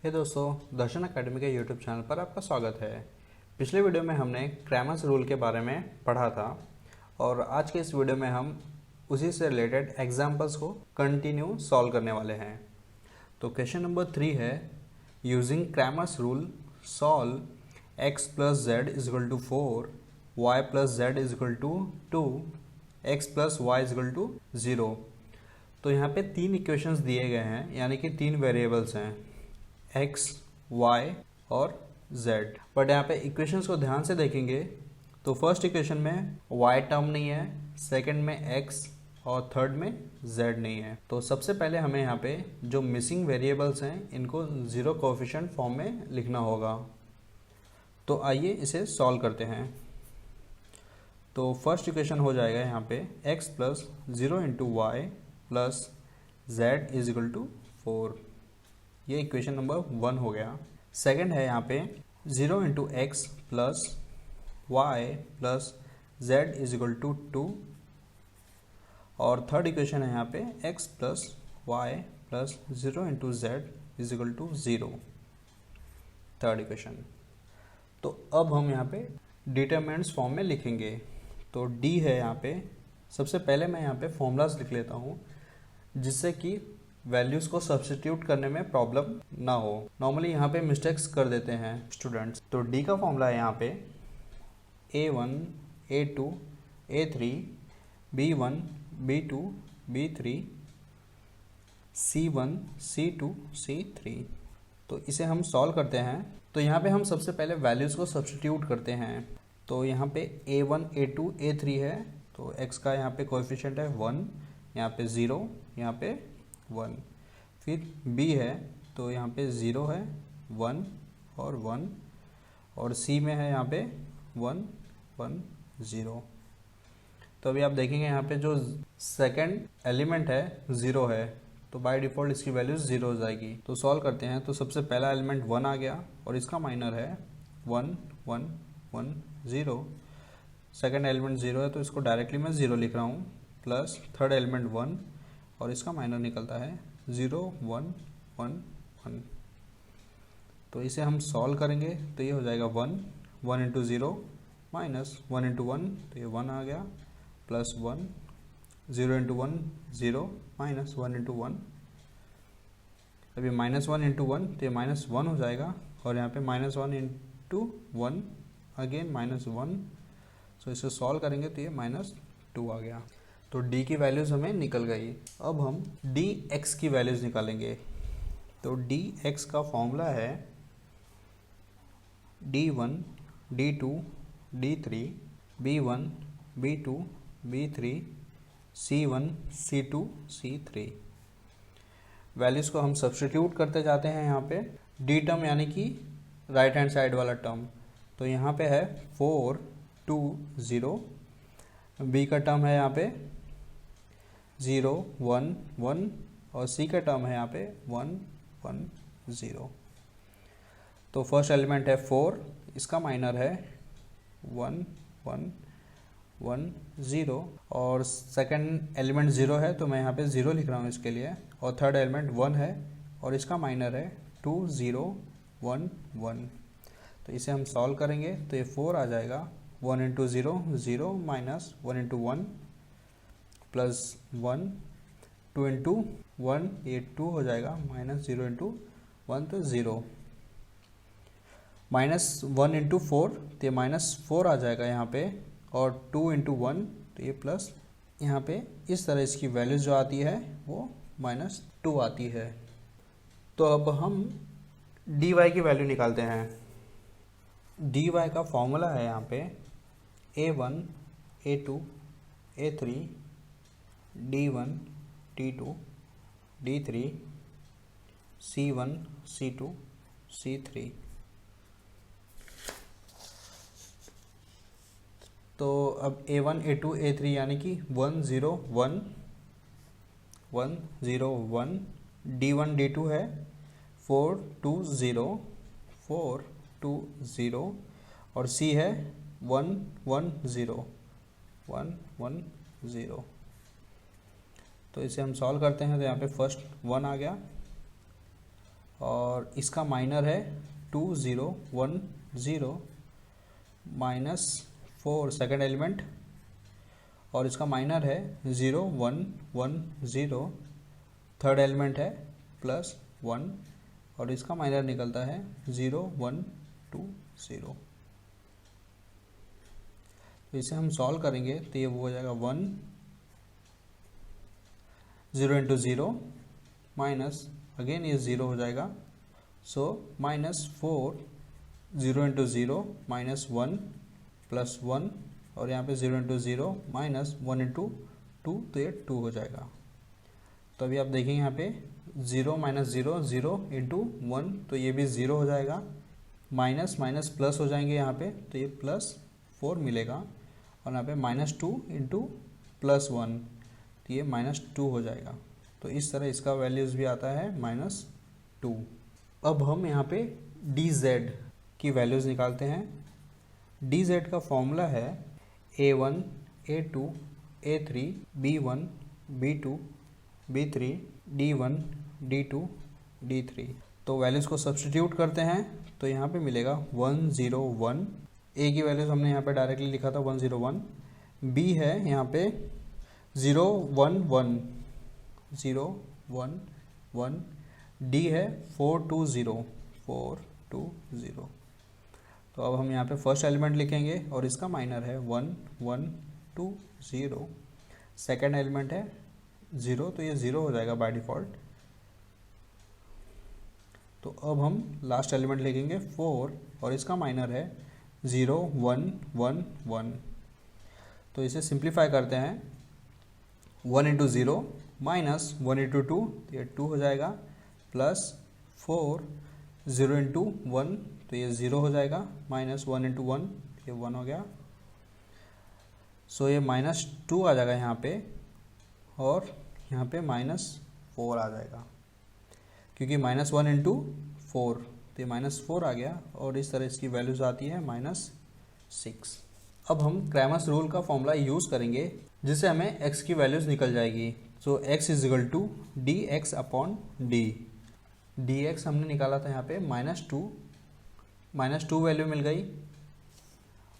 हे दोस्तों, दर्शन अकेडमी के YouTube channel पर आपका स्वागत है। पिछले वीडियो में हमने क्रैमर्स रूल के बारे में पढ़ा था और आज के इस वीडियो में हम उसी से रिलेटेड एग्जांपल्स को कंटिन्यू सॉल्व करने वाले हैं। तो क्वेश्चन नंबर 3 है, using Cramer's rule solve x plus Z is equal to 4, y plus Z is equal to 2, x plus Y is equal to 0। तो यहाँ पे तीन इक्वेशंस दिए गए हैं, यानी कि तीन वेरिएबल्स हैं x, y और z। बट यहाँ पे इक्वेशंस को ध्यान से देखेंगे तो फर्स्ट इक्वेशन में y टर्म नहीं है, सेकंड में x और थर्ड में z नहीं है। तो सबसे पहले हमें यहाँ पे जो मिसिंग वेरिएबल्स हैं इनको जीरो कोएफिशिएंट फॉर्म में लिखना होगा। तो आइए इसे सॉल्व करते हैं। तो फर्स्ट इक्वेशन हो जाएगा यहाँ पे x plus 0 into Y plus Z is equal to 4। ये इक्वेशन नंबर 1 हो गया। सेकंड है यहाँ पे 0 into X plus Y plus Z is equal to 2। और थर्ड इक्वेशन है यहाँ पे x plus Y plus 0 into Z is equal to 0, third equation. तो अब हम यहाँ पे डिटरमिनेंट्स फॉर्म में लिखेंगे। तो d है यहाँ पे, सबसे पहले मैं यहाँ पे फॉर्मूलाज लिख लेता हूँ जिससे कि वैल्यूज़ को सब्स्टिट्यूट करने में प्रॉब्लम ना हो। नॉर्मली यहाँ पे मिस्टेक्स कर देते हैं स्टूडेंट्स। तो d का फॉर्मूला है यहाँ पे a1, a2, a3, b1, b2, b3, c1, c2, c3। तो इसे हम सॉल्व करते हैं। तो यहाँ पे हम सबसे पहले वैल्यूज़ को सब्स्टिट्यूट करते हैं। तो यहाँ पे a1, a2, a3 है, तो x का यहाँ पे कोएफिशिएंट है 1, यहाँ पे 0, यहाँ पे 1। फिर b है तो यहाँ पे 0 है, 1 और 1, और c में है यहाँ पे 1, 1, 0। तो अभी आप देखेंगे यहाँ पे जो सेकंड एलिमेंट है 0 है, तो बाय डिफ़ॉल्ट इसकी वैल्यू 0 हो जाएगी। तो सॉल्व करते हैं। तो सबसे पहला एलिमेंट 1 आ गया और इसका माइनर है 1, 1, 1, 0। सेकंड एलिमेंट 0 है तो इसको डायरेक्टली मैं 0 लिख रहा हूँ, प्लस थर्ड एलिमेंट 1 और इसका माइनर निकलता है 0, 1, 1, 1। तो इसे हम सॉल्व करेंगे तो ये हो जाएगा 1, 1 इंटू 0 माइनस 1 इंटू 1, तो ये 1 आ गया, प्लस 1, 0 इंटू 1 0 माइनस 1 इंटू 1। अभी माइनस 1 इंटू 1 तो ये माइनस 1 हो जाएगा, और यहाँ पे माइनस 1 इंटू 1 अगेन माइनस 1। सो इसे सॉल्व करेंगे तो ये माइनस 2 आ गया। तो d की वैल्यूज़ हमें निकल गई। अब हम dx की वैल्यूज़ निकालेंगे। तो dx का फॉर्मूला है d1, d2, d3, b1, b2, b3, c1, c2, c3। Values को हम सब्स्टिट्यूट करते जाते हैं यहाँ पे। d टर्म यानी कि राइट हैंड साइड वाला टर्म, तो यहाँ पे है 4, 2, 0। b का टर्म है यहाँ पे 0, 1, 1 और c का टर्म है यहाँ पे 1, 1, 0। तो फर्स्ट एलिमेंट है 4, इसका माइनर है 1, 1, 1, 0, और सेकंड एलिमेंट 0 है तो मैं यहाँ पे 0 लिख रहा हूँ इसके लिए, और थर्ड एलिमेंट 1 है और इसका माइनर है 2, 0, 1, 1। तो इसे हम सॉल्व करेंगे तो ये 4 आ जाएगा, 1 into 0, 0 minus 1 into 1 plus 1, 2 into 1 ये 2 हो जाएगा, माइनस 0 इंटू 1 तो 0, माइनस 1 इंटू 4 तो ये माइनस 4 आ जाएगा यहाँ पे, और 2 इंटू 1 तो ये प्लस, यहाँ पे इस तरह इसकी वैल्यूज जो आती है वो माइनस 2 आती है। तो अब हम dy की वैल्यू निकालते हैं। dy का फॉर्मूला है यहाँ पे a1, a2, a3, d1, d2, d3, c1, c2, c3। तो अब a1, a2, a3 यानी कि 1, 0, 1, 1, 0, 1, d1, d2 है 4, 2, 0, 4, 2, 0, और c है 1, 1, 0, 1, 1, 0। तो इसे हम सॉल्व करते हैं तो यहाँ पे फर्स्ट 1 आ गया और इसका माइनर है 2 0 1 0 -4 सेकेंड एलिमेंट, और इसका माइनर है 0 1 1 0 थर्ड एलिमेंट है +1, और इसका माइनर निकलता है 0 1 2 0। तो इसे हम सॉल्व करेंगे तो ये वो हो जाएगा 1 0 × 0 माइनस अगेन ये 0 हो जाएगा, सो -4 0 × 0 -1 +1, और यहाँ पे 0 × 0 -1 × 2, तो ये 2 हो जाएगा। तो अभी आप देखेंगे यहाँ पे 0 -0 0 × 1, तो ये भी 0 हो जाएगा, माइनस माइनस प्लस हो जाएंगे यहाँ पे, तो ये +4 मिलेगा, और यहाँ पे -2 × +1, तो ये -2 हो जाएगा। तो इस तरह इसका वैल्यूज़ भी आता है -2। अब हम यहाँ पे dz की वैल्यूज़ निकालते हैं। dz का फॉर्मूला है a1 a2 a3 b1 b2 b3 d1 d2 d3। तो वैल्यूज़ को सब्स्टिट्यूट करते हैं तो यहाँ पे मिलेगा 101। a की वैल्यूज़ हमने यहाँ पे डायरेक्टली लिखा था 101, b है यहाँ पे 0 1 1 0 1 1, d है 420 420। तो अब हम यहाँ पे फर्स्ट एलिमेंट लिखेंगे और इसका माइनर है 1 1 2 0, सेकेंड एलिमेंट है 0, तो ये 0 हो जाएगा बाय डिफ़ॉल्ट। तो अब हम लास्ट एलिमेंट लिखेंगे 4, और इसका माइनर है 0 1 1 1। तो इसे सिंप्लीफाई करते हैं, 1 × 0 -1 × 2, तो ये 2 हो जाएगा, +4 0 × 1, तो ये 0 हो जाएगा, -1 × 1, ये 1 हो गया। सो ये -2 आ जाएगा यहाँ पे, और यहाँ पे -4 आ जाएगा, क्योंकि -1 × 4, तो ये -4 आ गया, और इस तरह इसकी वैल्यूज़ आती है -6। अब हम क्रैमर्स रूल का फॉर्मूला यूज़ करेंगे जिससे हमें x की वैल्यूज़ निकल जाएगी। सो x = dx/d। dx हमने निकाला था यहाँ पे -2 वैल्यू मिल गई,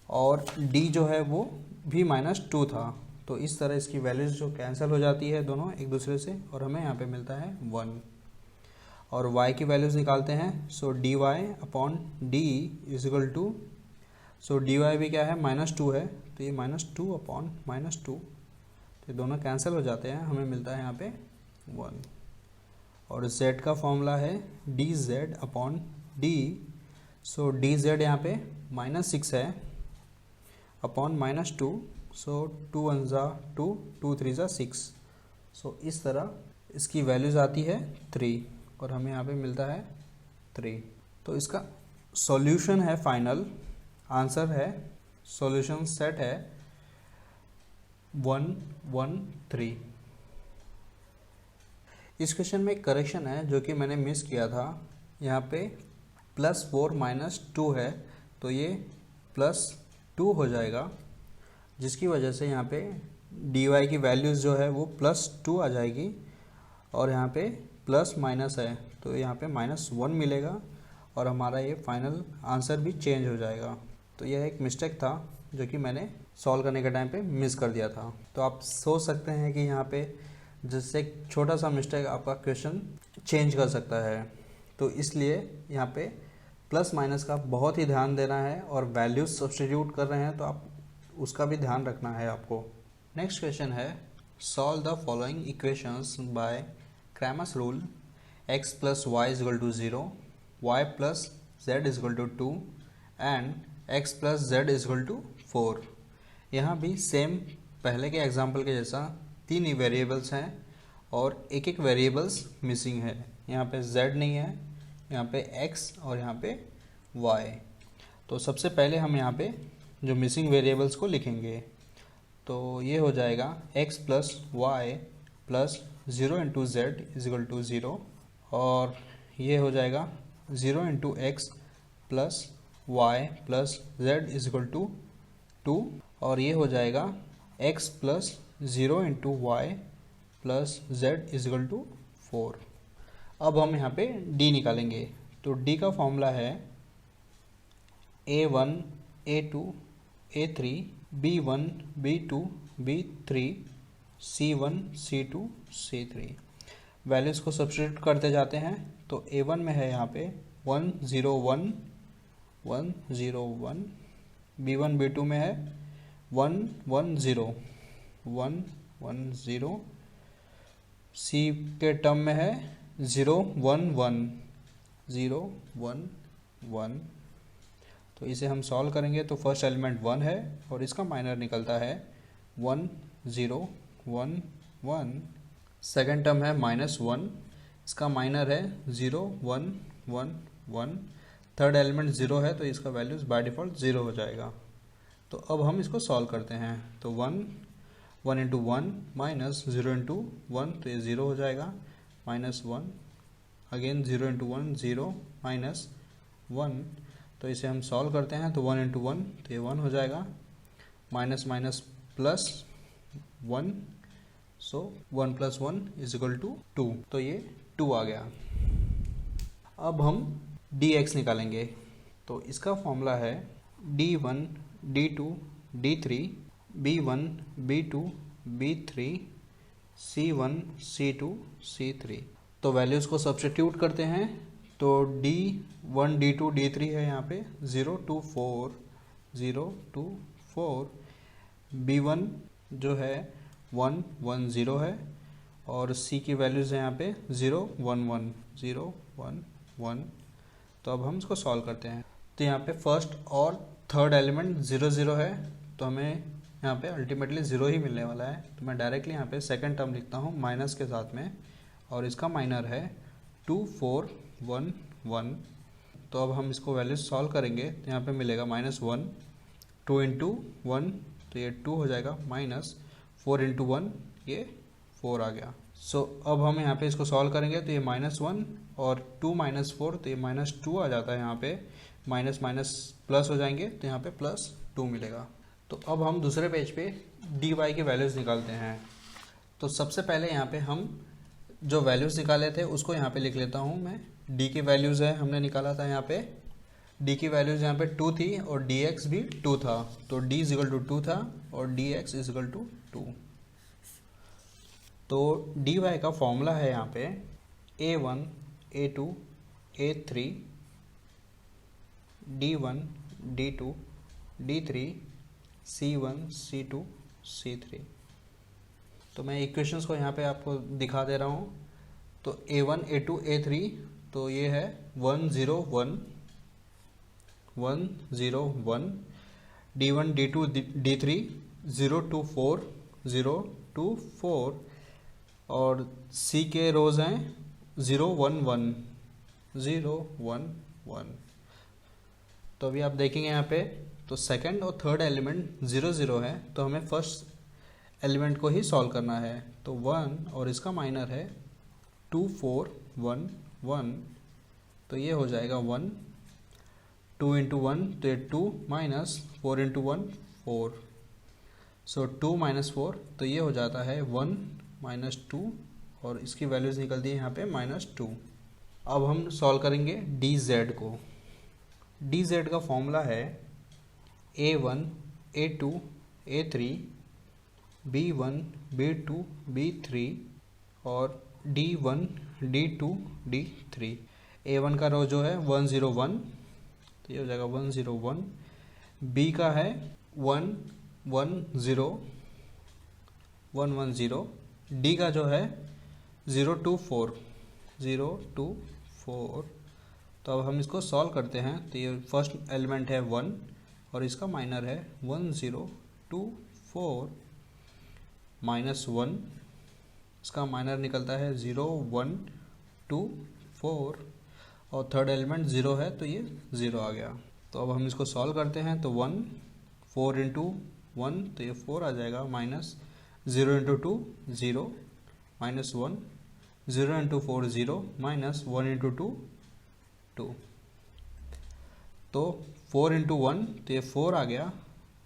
और d जो है वो भी -2 था। तो इस तरह इसकी वैल्यूज़ जो कैंसिल हो जाती है दोनों एक दूसरे से, और हमें यहाँ पे मिलता है 1। और y की वैल्यूज़ निकालते हैं, सो dy/d = सो dy भी क्या है, -2 है, तो ये -2/-2, तो ये दोनों कैंसिल हो जाते हैं, हमें मिलता है यहाँ पे 1। और z का फॉर्मूला है dz/d। सो dz यहाँ पे -6 है अपॉन -2, सो 2 1 2 2 3 6। सो इस तरह इसकी वैल्यूज़ आती है 3, और हमें यहाँ पे मिलता है 3। तो इसका सॉल्यूशन है फाइनल आंसर है, सॉल्यूशन सेट है 1 1 3। इस क्वेश्चन में एक करेक्शन है जो कि मैंने मिस किया था। यहाँ पे +4 -2 है, तो ये +2 हो जाएगा, जिसकी वजह से यहाँ पे dy की वैल्यूज़ जो है वो +2 आ जाएगी, और यहाँ पे प्लस माइनस है तो यहाँ पे -1 मिलेगा, और हमारा ये फाइनल आंसर भी चेंज हो जाएगा। तो यह एक मिस्टेक था जो कि मैंने सॉल्व करने के टाइम पे मिस कर दिया था। तो आप सोच सकते हैं कि यहाँ पे जिससे एक छोटा सा मिस्टेक आपका क्वेश्चन चेंज कर सकता है, तो इसलिए यहाँ पे प्लस माइनस का बहुत ही ध्यान देना है, और वैल्यूज सब्स्टिट्यूट कर रहे हैं तो आप उसका भी ध्यान रखना है आपको। नेक्स्ट क्वेश्चन है, solve the following equations bye Cramer's rule. x + y = 0, y + z = 2 and x + z = 4। यहाँ भी सेम पहले के एग्जाम्पल के जैसा 3 वेरिएबल्स हैं, और एक एक वेरिएबल्स मिसिंग है। यहाँ पे z नहीं है, यहाँ पे x और यहाँ पे y। तो सबसे पहले हम यहाँ पे जो मिसिंग वेरिएबल्स को लिखेंगे, तो ये हो जाएगा x + y + 0 × z = 0, और ये हो जाएगा 0 × x + y + z = 2, और ये हो जाएगा x + 0 × y + z = 4। अब हम यहाँ पे d निकालेंगे। तो d का फॉर्मूला है A1 A2 A3 B1 B2 B3 C1 C2 C3। Values को सब्स्टिट्यूट करते जाते हैं। तो A1 में है यहाँ पे 101 101, B1 B2 में है 110 110, C के टर्म में है 011 011। तो इसे हम सॉल्व करेंगे तो फर्स्ट एलिमेंट 1 है और इसका माइनर निकलता है 1011। सेकेंड टर्म है -1, इसका माइनर है 0111। थर्ड एलिमेंट 0 है तो इसका वैल्यूज़ बाय डिफ़ॉल्ट 0 हो जाएगा। तो अब हम इसको सॉल्व करते हैं। तो 1 इंटू 1 माइनस 0 इंटू 1, तो ये 0 हो जाएगा, -1 अगेन 0 इंटू 1 0 माइनस 1। तो इसे हम सॉल्व करते हैं। तो 1 इंटू 1 तो ये 1 हो जाएगा, माइनस माइनस प्लस 1, सो 1 + 1 = 2। तो ये 2 आ गया। अब हम dx निकालेंगे। तो इसका फॉर्मूला है d1 d2 d3 b1 b2 b3 c1 c2 c3। तो वैल्यूज़ को सब्स्टिट्यूट करते हैं। तो d1 d2 d3 है यहाँ पे 0 2 4 0 2 4, b1 जो है 1 1 0 है और c की वैल्यूज़ है यहाँ पे 0 1 1 0 1 1। तो अब हम इसको सॉल्व करते हैं। तो यहाँ पे फर्स्ट और थर्ड एलिमेंट 0 0 है, तो हमें यहाँ पे अल्टीमेटली 0 ही मिलने वाला है। तो मैं डायरेक्टली यहाँ पे सेकंड टर्म लिखता हूँ माइनस के साथ में, और इसका माइनर है 2 4 1 1। तो अब हम इसको वैल्यू सॉल्व करेंगे तो यहाँ पे मिलेगा -1, 2 इंटू 1 तो ये 2 हो जाएगा, माइनस 4 इंटू 1 ये 4 आ गया। सो अब हम यहाँ पे इसको सॉल्व करेंगे तो ये -1 और 2 - 4 तो ये -2 आ जाता है। यहाँ पे माइनस माइनस प्लस हो जाएंगे तो यहाँ पे +2 मिलेगा। तो अब हम दूसरे पेज पे dy की वैल्यूज़ निकालते हैं। तो सबसे पहले यहाँ पे हम जो वैल्यूज़ निकाले थे उसको यहाँ पे लिख लेता हूँ मैं। d की वैल्यूज़ है हमने निकाला था, यहाँ पे d की वैल्यूज़ यहाँ पे 2 थी और dx भी 2 था। तो d = 2 था और dx = 2। तो dy का फॉर्मूला है यहाँ पे a1 a2 a3 d1 d2 d3 c1 c2 c3। तो मैं इक्वेशंस को यहाँ पे आपको दिखा दे रहा हूँ। तो a1 a2 a3 तो ये है 1 0 1 1 0 1, d1 d2 d3 0 2 4 0 2 4, और C के रोज़ हैं 0 1 1 0 1 1। तो अभी आप देखेंगे यहाँ पे तो सेकंड और थर्ड एलिमेंट 0 0 है, तो हमें फर्स्ट एलिमेंट को ही सॉल्व करना है। तो 1 और इसका माइनर है 2 4 1 1, तो ये हो जाएगा 1, 2 इंटू 1 तो ये 2 माइनस 4 इंटू 1 4, सो 2 - 4 तो ये हो जाता है 1 -2, और इसकी वैल्यूज़ निकलती है यहाँ पे -2। अब हम सॉल्व करेंगे dz को। dz का फॉर्मूला है a1 a2 a3 b1 b2 b3 और d1 d2 d3। a1 का रो जो है 1 0 1, तो ये हो जाएगा 1 0 1। b का है 1 1 0 1 1 0। d का जो है 0 2 4 0 2 4। तो अब हम इसको सॉल्व करते हैं। तो ये फर्स्ट एलिमेंट है 1 और इसका माइनर है 1 0 2 4 -1, इसका माइनर निकलता है 0 1 2 4, और थर्ड एलिमेंट 0 है तो ये 0 आ गया। तो अब हम इसको सॉल्व करते हैं। तो 1 4 इंटू 1 तो ये 4 आ जाएगा, minus 0 into 2 0 -1, 0 into 4 0 minus 1 into 2 2। तो 4 इंटू 1 तो ये 4 आ गया,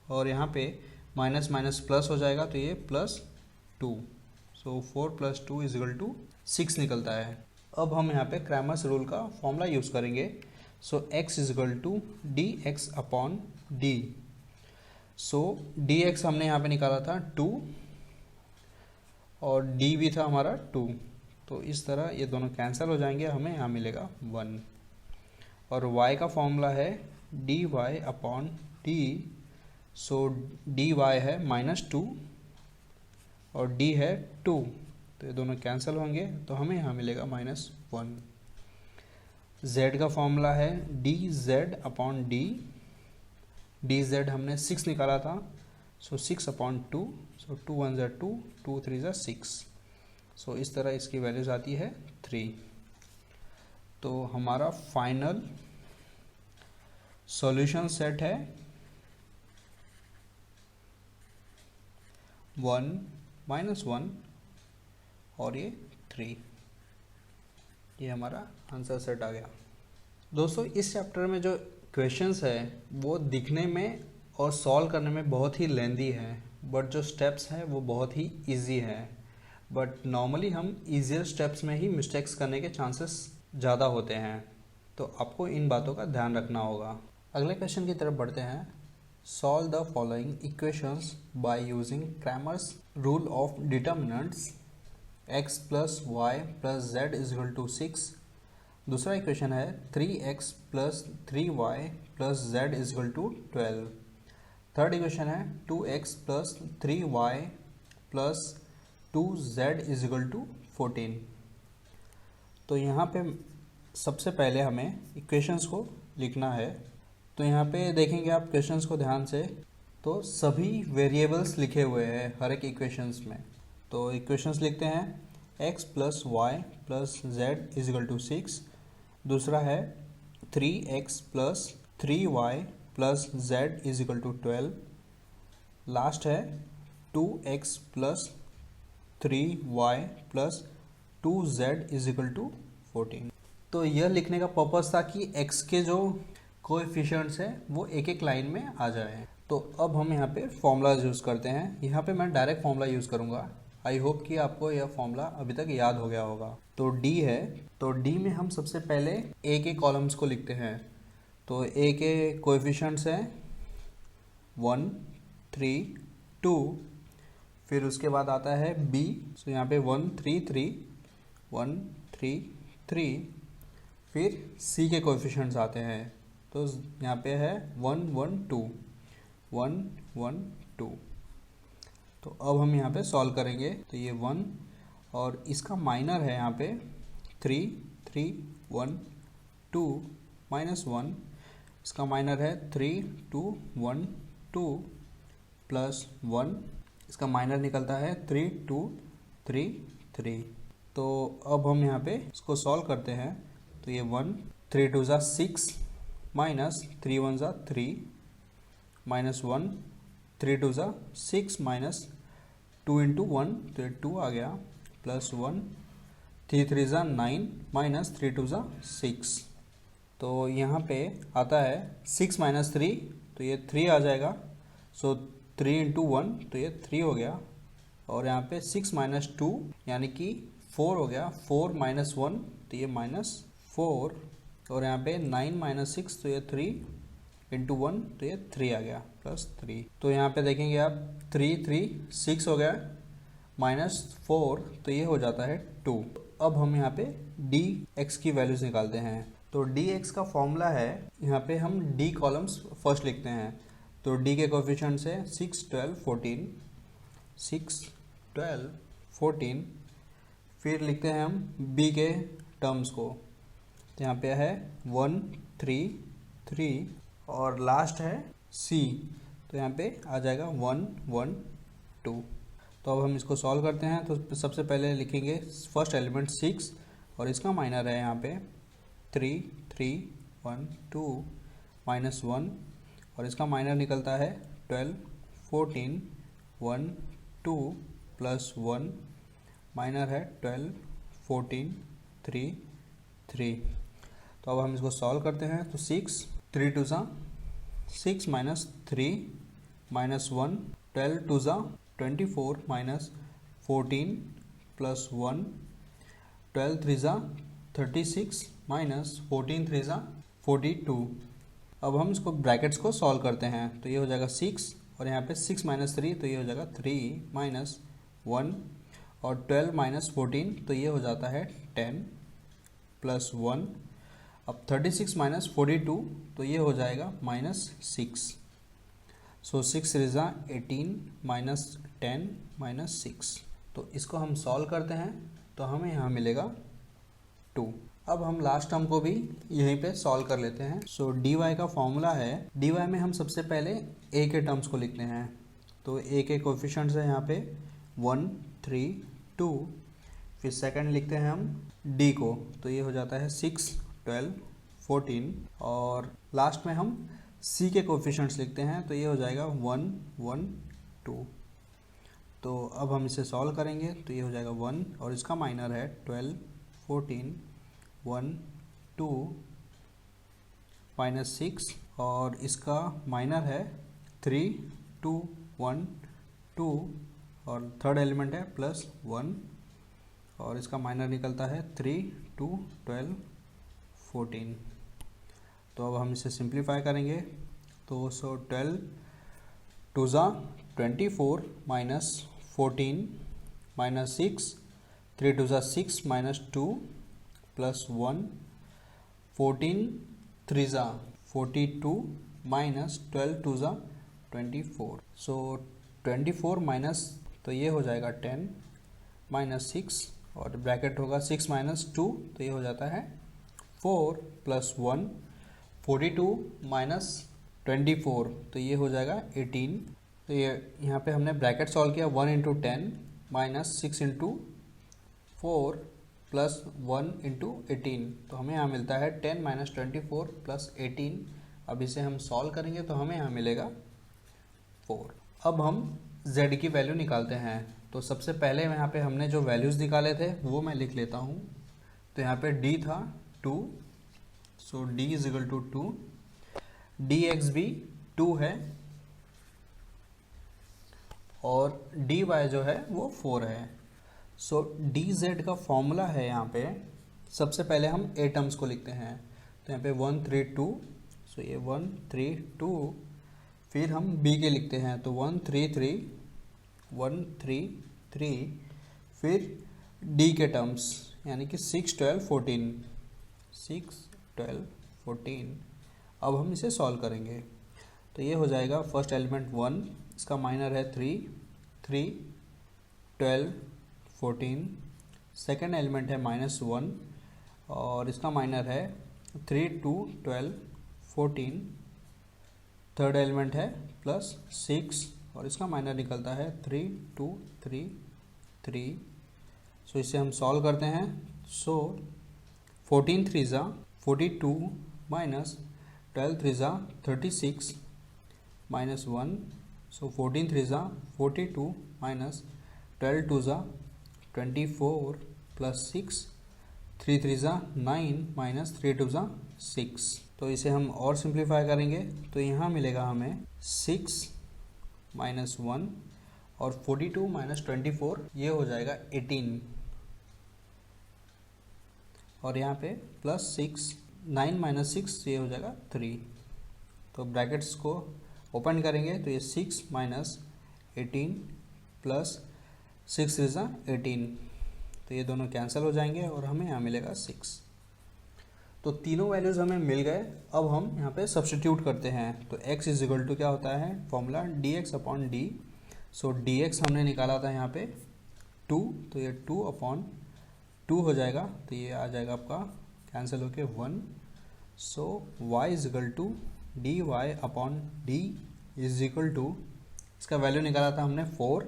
और यहाँ पे माइनस माइनस प्लस हो जाएगा तो ये +2, सो 4 + 2 = 6 निकलता है। अब हम यहाँ पे क्रैमर्स रूल का फॉर्मूला यूज़ करेंगे। So x is equal to D X upon D. So D X हमने यहाँ पे निकाला था 2 और d भी था हमारा 2, तो इस तरह ये दोनों कैंसिल हो जाएंगे, हमें यहाँ मिलेगा 1। और y का फॉर्मूला है dy अपॉन d। सो dy है -2 और d है 2, तो ये दोनों कैंसिल होंगे, तो हमें यहाँ मिलेगा -1। z का फॉर्मूला है dz अपॉन d। dz हमने 6 निकाला था, सो 6 अपॉन 2, सो 2 1 ज़ा 2, 2 3 ज़ा 6, सो इस तरह इसकी वैल्यूज आती है 3। तो हमारा फाइनल सॉल्यूशन सेट है 1 -1 और ये 3। ये हमारा आंसर सेट आ गया। दोस्तों इस चैप्टर में जो क्वेश्चंस है वो दिखने में और सॉल्व करने में बहुत ही लेंदी है, बट जो स्टेप्स हैं वो बहुत ही इजी है। बट नॉर्मली हम ईजियर स्टेप्स में ही मिस्टेक्स करने के चांसेस ज़्यादा होते हैं, तो आपको इन बातों का ध्यान रखना होगा। अगले क्वेश्चन की तरफ बढ़ते हैं। Solve the following equations by using Cramer's rule of determinants x plus Y plus Z is equal to 6। दूसरा इक्वेशन है 3x plus 3y plus Z is equal to 12। Third equation है 2x plus 3y plus 2z is equal to 14। तो यहाँ पे सबसे पहले हमें equations को लिखना है। तो यहाँ पे देखेंगे आप क्वेश्चंस को ध्यान से, तो सभी वेरिएबल्स लिखे हुए हैं हर एक इक्वेशंस में। तो इक्वेशंस लिखते हैं x plus Y plus Z is equal to 6। दूसरा है 3x plus 3y plus Z is equal to 12। Last है 2x plus 3y plus 2z is equal to 14। तो यह लिखने का पर्पस था कि x के जो कोएफिशिएंट्स हैं वो एक एक लाइन में आ जाए। तो अब हम यहाँ पे फॉर्मूलाज यूज़ करते हैं। यहाँ पे मैं डायरेक्ट फॉर्मूला यूज़ करूँगा। आई होप कि आपको यह फॉर्मूला अभी तक याद हो गया होगा। तो d है, तो d में हम सबसे पहले a के कॉलम्स को लिखते हैं। तो a के कोएफिशिएंट्स हैं 1 3 2। फिर उसके बाद आता है b, सो यहाँ पे 1 3 3 1 3 3। फिर c के कोएफिशिएंट्स आते हैं, तो यहाँ पे है 1 1 2 1 1 2। तो अब हम यहाँ पे सॉल्व करेंगे। तो ये 1 और इसका माइनर है यहाँ पे 3 3 1 2 -1। इसका माइनर है 3 2 1 2 प्लस 1। इसका माइनर निकलता है 3 2 3 3। तो अब हम यहाँ पे इसको सॉल्व करते हैं। तो ये 1 3 2 ज़ा 6 माइनस 3 1 ज़ा 3 -1 3 2 ज़ा 6 माइनस 2 इंटू 1, तो ये 2 आ गया, प्लस 1 3 3 ज़ा 9 माइनस 3 2 ज़ा 6। तो यहाँ पे आता है 6 माइनस 3, तो ये 3 आ जाएगा। सो 3 इंटू 1, तो ये 3 हो गया। और यहाँ पे 6 माइनस 2 यानी कि 4 हो गया। 4 माइनस 1, तो ये -4। और यहाँ पे 9 माइनस 6, तो ये 3 इंटू 1, तो ये 3 आ गया, +3। तो यहाँ पे देखेंगे आप 3 3 6 हो गया, -4, तो ये हो जाता है 2। अब हम यहाँ पे dx की वैल्यूज निकालते हैं। तो dx का फॉर्मूला है, यहाँ पे हम d कॉलम्स फर्स्ट लिखते हैं। तो d के कोएफिशिएंट्स है 6 12 14 6 12 14। फिर लिखते हैं हम b के टर्म्स को। तो यहाँ पे है 1 3 3 और लास्ट है c, तो यहाँ पे आ जाएगा 1 1 2। तो अब हम इसको सॉल्व करते हैं। तो सबसे पहले लिखेंगे फर्स्ट एलिमेंट 6 और इसका माइनर है यहाँ पे 3 3 1 2 -1 और इसका माइनर निकलता है 12 14 1 2 प्लस 1 माइनर है 12 14 3 3। तो अब हम इसको सॉल्व करते हैं। तो 6 3 2 ज़ा 6 माइनस 3 -1 12 2 ज़ा 24 माइनस 14 प्लस 1 12 3 ज़ा 36 माइनस 14 3 ज़ा 42। अब हम इसको ब्रैकेट्स को सॉल्व करते हैं, तो ये हो जाएगा 6 और यहाँ पे 6 माइनस 3 तो ये हो जाएगा 3 माइनस 1 और 12 माइनस 14 तो ये हो जाता है 10 प्लस 1। अब 36 माइनस 42 तो ये हो जाएगा -6। सो 6 रिज़ा 18 माइनस 10 माइनस 6। तो इसको हम सॉल्व करते हैं तो हमें यहाँ मिलेगा 2। अब हम लास्ट टर्म को भी यहीं पे सॉल्व कर लेते हैं। सो dy का फॉर्मूला है, dy में हम सबसे पहले a के टर्म्स को लिखते हैं। तो a के कोफिशिएंट्स है यहाँ पे 1 3 2। फिर सेकंड लिखते हैं हम d को, तो ये हो जाता है 6 12 14। और लास्ट में हम c के कोफिशिएंट्स लिखते हैं, तो ये हो जाएगा 1 1 2। तो अब हम इसे सॉल्व करेंगे तो ये हो जाएगा 1 और इसका माइनर है 12 14 1 2 -6 और इसका माइनर है 3 2 1 2 और थर्ड एलिमेंट है +1 और इसका माइनर निकलता है 3 2 12 14। तो अब हम इसे सिंप्लीफाई करेंगे तो 12 2 ज़ा 24 माइनस 14 माइनस 6 3 2 ज़ा 6 माइनस 2 प्लस 1 14 3 ज़ा 42 माइनस 12 2 ज़ा 24। सो 24 माइनस तो ये हो जाएगा 10 माइनस 6 और ब्रैकेट होगा 6 माइनस 2 तो ये हो जाता है 4 प्लस 1 42 माइनस 24 तो ये हो जाएगा 18। तो ये यहाँ पे हमने ब्रैकेट सॉल्व किया 1 into 10 minus 6 into 4 plus 1 into 18 तो हमें यहाँ मिलता है 10 माइनस 24 प्लस 18। अब इसे हम सॉल्व करेंगे तो हमें यहाँ मिलेगा 4। अब हम z की वैल्यू निकालते हैं। तो सबसे पहले यहाँ पे हमने जो वैल्यूज़ निकाले थे वो मैं लिख लेता हूँ। तो यहाँ पे d था 2, so d is equal to 2, dx भी 2 है और dy जो है वो 4 है। सो dz का फॉर्मूला है यहाँ पे, सबसे पहले हम a टर्म्स को लिखते हैं। तो यहाँ पे 1 3 2, सो ये 1 3 2। फिर हम b के लिखते हैं तो 1 3 3 1 3 3। फिर d के टर्म्स यानी कि 6 12 14 6 12 14। अब हम इसे सॉल्व करेंगे तो ये हो जाएगा फर्स्ट एलिमेंट 1, इसका माइनर है 3 3 12 14। सेकेंड एलिमेंट है -1 और इसका माइनर है 3 2 12 14। थर्ड एलिमेंट है +6 और इसका माइनर निकलता है 3 2 3 3। सो इसे हम सॉल्व करते हैं। सो 14 3 ज़ा 42 माइनस 12 3 ज़ा 36 -1। सो 14 3 ज़ा 42 माइनस 12 2 ज़ा 24 प्लस 6 3 3 ज़ा 9 माइनस 3 2 ज़ा 6। तो इसे हम और सिंप्लीफाई करेंगे तो यहाँ मिलेगा हमें 6 माइनस 1 और 42 माइनस 24 ये हो जाएगा 18 और यहाँ पे +6 9 माइनस 6 ये हो जाएगा 3। तो ब्रैकेट्स को ओपन करेंगे तो ये 6 माइनस 18 प्लस 6 इज़ 18 तो ये दोनों कैंसिल हो जाएंगे और हमें यहाँ मिलेगा 6। तो तीनों वैल्यूज़ हमें मिल गए। अब हम यहाँ पे सब्स्टिट्यूट करते हैं तो x इज इक्वल टू क्या होता है फॉर्मूला dx अपॉन डी। सो dx हमने निकाला था यहाँ पे 2 तो ये 2 अपॉन 2 हो जाएगा तो ये आ जाएगा आपका कैंसिल होके 1। So y is equal to D Y upon D is equal to इसका वैल्यू निकाला था हमने 4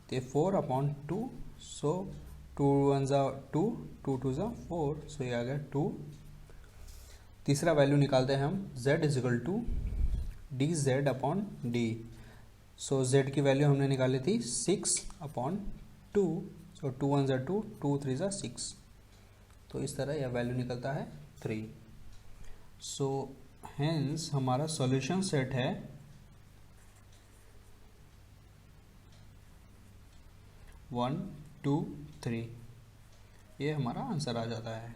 तो ये 4 अपॉन 2। सो 2 1 ज़ा 2 2 2 ज़ा 4 सो ये आ गया 2। तीसरा वैल्यू निकालते हैं हम z is equal to D Z upon D. So z की वैल्यू हमने निकाली थी 6 अपॉन 2। सो 2 1 ज़ा 2 2 3 ज़ा 6 तो इस तरह यह वैल्यू निकलता है 3। सो हेंस हमारा सॉल्यूशन सेट है 1 2 3। ये हमारा आंसर आ जाता है।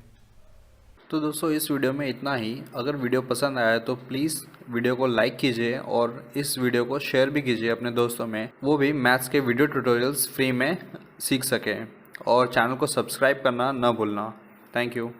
तो दोस्तों इस वीडियो में इतना ही। अगर वीडियो पसंद आया तो प्लीज़ वीडियो को लाइक कीजिए और इस वीडियो को शेयर भी कीजिए अपने दोस्तों में, वो भी मैथ्स के वीडियो ट्यूटोरियल्स फ्री में सीख सकें। और चैनल को सब्सक्राइब करना ना भूलना। Thank you.